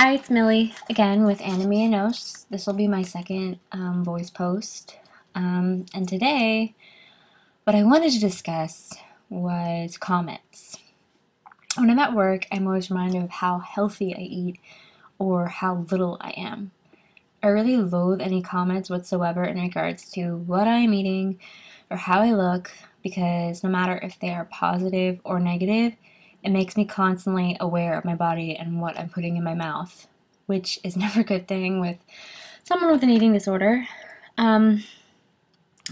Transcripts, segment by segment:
Hi, it's Millie again with Anime and Nos. This will be my second voice post. And today, what I wanted to discuss was comments. When I'm at work, I'm always reminded of how healthy I eat or how little I am. I really loathe any comments whatsoever in regards to what I am eating or how I look because no matter if they are positive or negative, it makes me constantly aware of my body and what I'm putting in my mouth, which is never a good thing with someone with an eating disorder. Um,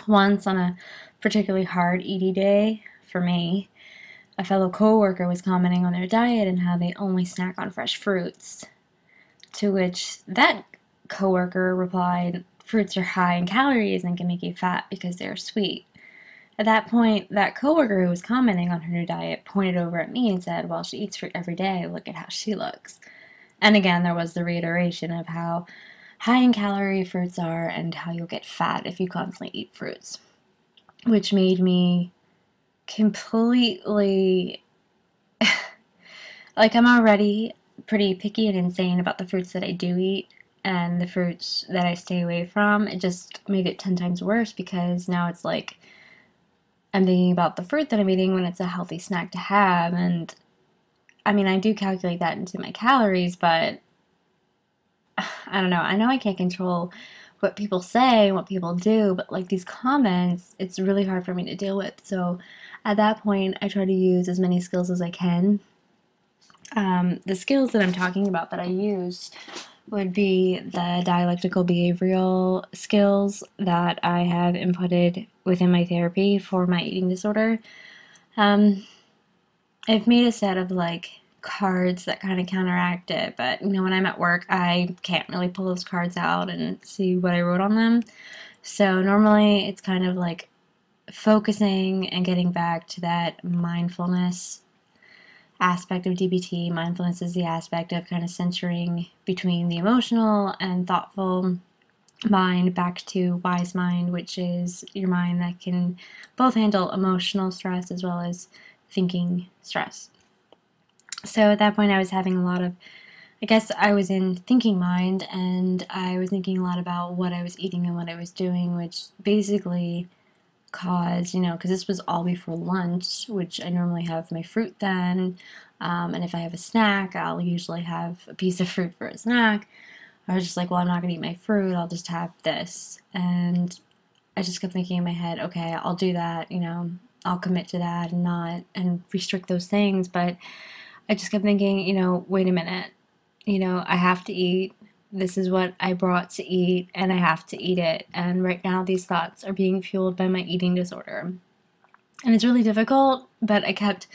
Once on a particularly hard ED day for me, a fellow coworker was commenting on their diet and how they only snack on fresh fruits. To which that coworker replied, "Fruits are high in calories and can make you fat because they're sweet." At that point, that coworker who was commenting on her new diet pointed over at me and said, "Well, she eats fruit every day. Look at how she looks." And again, there was the reiteration of how high in calorie fruits are and how you'll get fat if you constantly eat fruits, which made me completely like I'm already pretty picky and insane about the fruits that I do eat and the fruits that I stay away from. It just made it 10 times worse because now it's like I'm thinking about the fruit that I'm eating when it's a healthy snack to have. And I mean, I do calculate that into my calories, but I don't know. I know I can't control what people say and what people do, but like these comments, it's really hard for me to deal with. So at that point, I try to use as many skills as I can. The skills that I'm talking about that I use would be the dialectical behavioral skills that I have inputted within my therapy for my eating disorder. Um, I've made a set of like cards that kind of counteract it, but when I'm at work, I can't really pull those cards out and see what I wrote on them. So normally it's kind of like focusing and getting back to that mindfulness aspect of DBT. Mindfulness is the aspect of kind of centering between the emotional and thoughtful mind back to wise mind, which is your mind that can both handle emotional stress as well as thinking stress. So at that point, I was having a lot of, I guess I was in thinking mind and I was thinking a lot about what I was eating and what I was doing, which basically caused, because this was all before lunch, which I normally have my fruit then. And if I have a snack, I'll usually have a piece of fruit for a snack. I was just like, well, I'm not going to eat my fruit, I'll just have this. And I just kept thinking in my head, okay, I'll do that, I'll commit to that and not, and restrict those things. But I just kept thinking, wait a minute, I have to eat. This is what I brought to eat, and I have to eat it. And right now, these thoughts are being fueled by my eating disorder. And it's really difficult, but I kept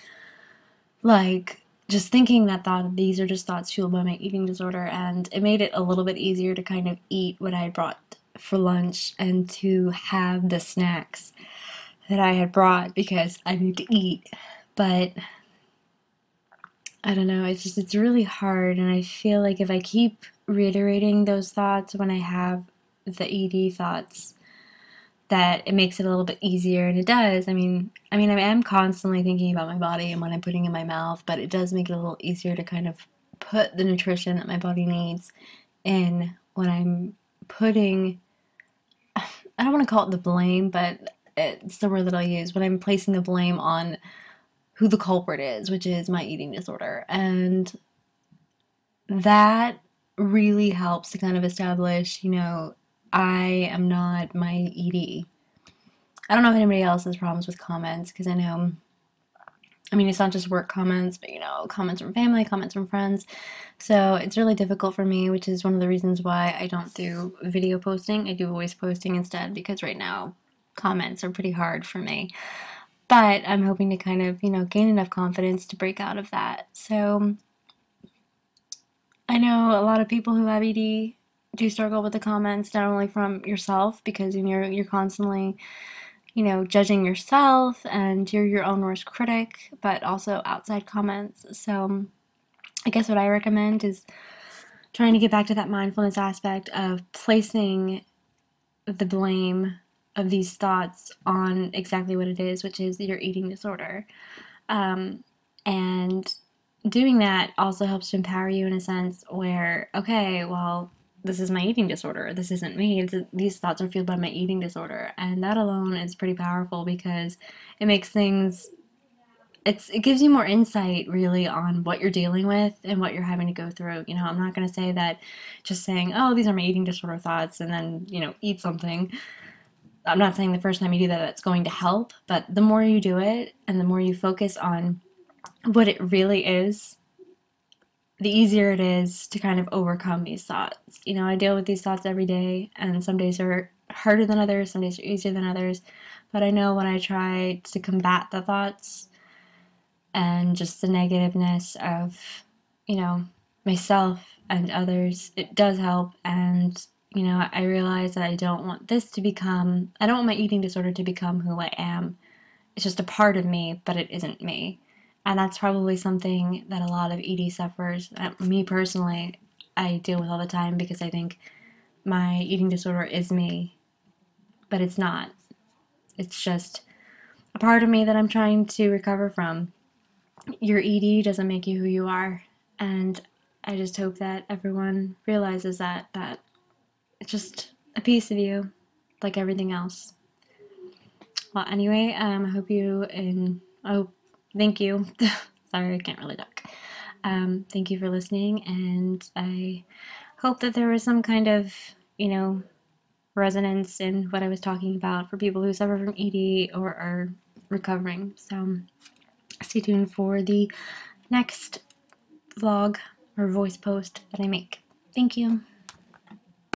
like just thinking that thought, these are just thoughts fueled by my eating disorder, and it made it a little bit easier to kind of eat what I had brought for lunch and to have the snacks that I had brought because I need to eat. But I don't know, it's really hard, and I feel like if I keep reiterating those thoughts when I have the ED thoughts, that it makes it a little bit easier, and it does. I am constantly thinking about my body and what I'm putting in my mouth, but it does make it a little easier to kind of put the nutrition that my body needs in when I'm putting, I don't want to call it the blame, but it's the word that I'll use, when I'm placing the blame on who the culprit is, which is my eating disorder. And that really helps to kind of establish, I am not my ED. I don't know if anybody else has problems with comments because it's not just work comments, but comments from family, comments from friends. So it's really difficult for me, which is one of the reasons why I don't do video posting. I do voice posting instead because right now comments are pretty hard for me. But I'm hoping to kind of, gain enough confidence to break out of that. So I know a lot of people who have ED do struggle with the comments, not only from yourself, because you're constantly, judging yourself and you're your own worst critic, but also outside comments. So I guess what I recommend is trying to get back to that mindfulness aspect of placing the blame of these thoughts on exactly what it is, which is your eating disorder. And doing that also helps to empower you in a sense where, okay, well, this is my eating disorder. This isn't me. These thoughts are fueled by my eating disorder. And that alone is pretty powerful because it makes things, it gives you more insight really on what you're dealing with and what you're having to go through. You know, I'm not going to say that just saying, oh, these are my eating disorder thoughts and then, you know, eat something. I'm not saying the first time you do that that's going to help, but the more you do it and the more you focus on what it really is, the easier it is to kind of overcome these thoughts. You know, I deal with these thoughts every day, and some days are harder than others, some days are easier than others. But I know when I try to combat the thoughts and just the negativeness of, you know, myself and others, it does help. And, you know, I realize that I don't want this to become, I don't want my eating disorder to become who I am. It's just a part of me, but it isn't me. And that's probably something that a lot of ED sufferers, me personally, I deal with all the time because I think my eating disorder is me, but it's not. It's just a part of me that I'm trying to recover from. Your ED doesn't make you who you are, and I just hope that everyone realizes that it's just a piece of you, like everything else. Well, anyway, I hope you and oh, thank you. Sorry, I can't really talk. Thank you for listening, and I hope that there was some kind of, you know, resonance in what I was talking about for people who suffer from ED or are recovering. So stay tuned for the next vlog or voice post that I make. Thank you.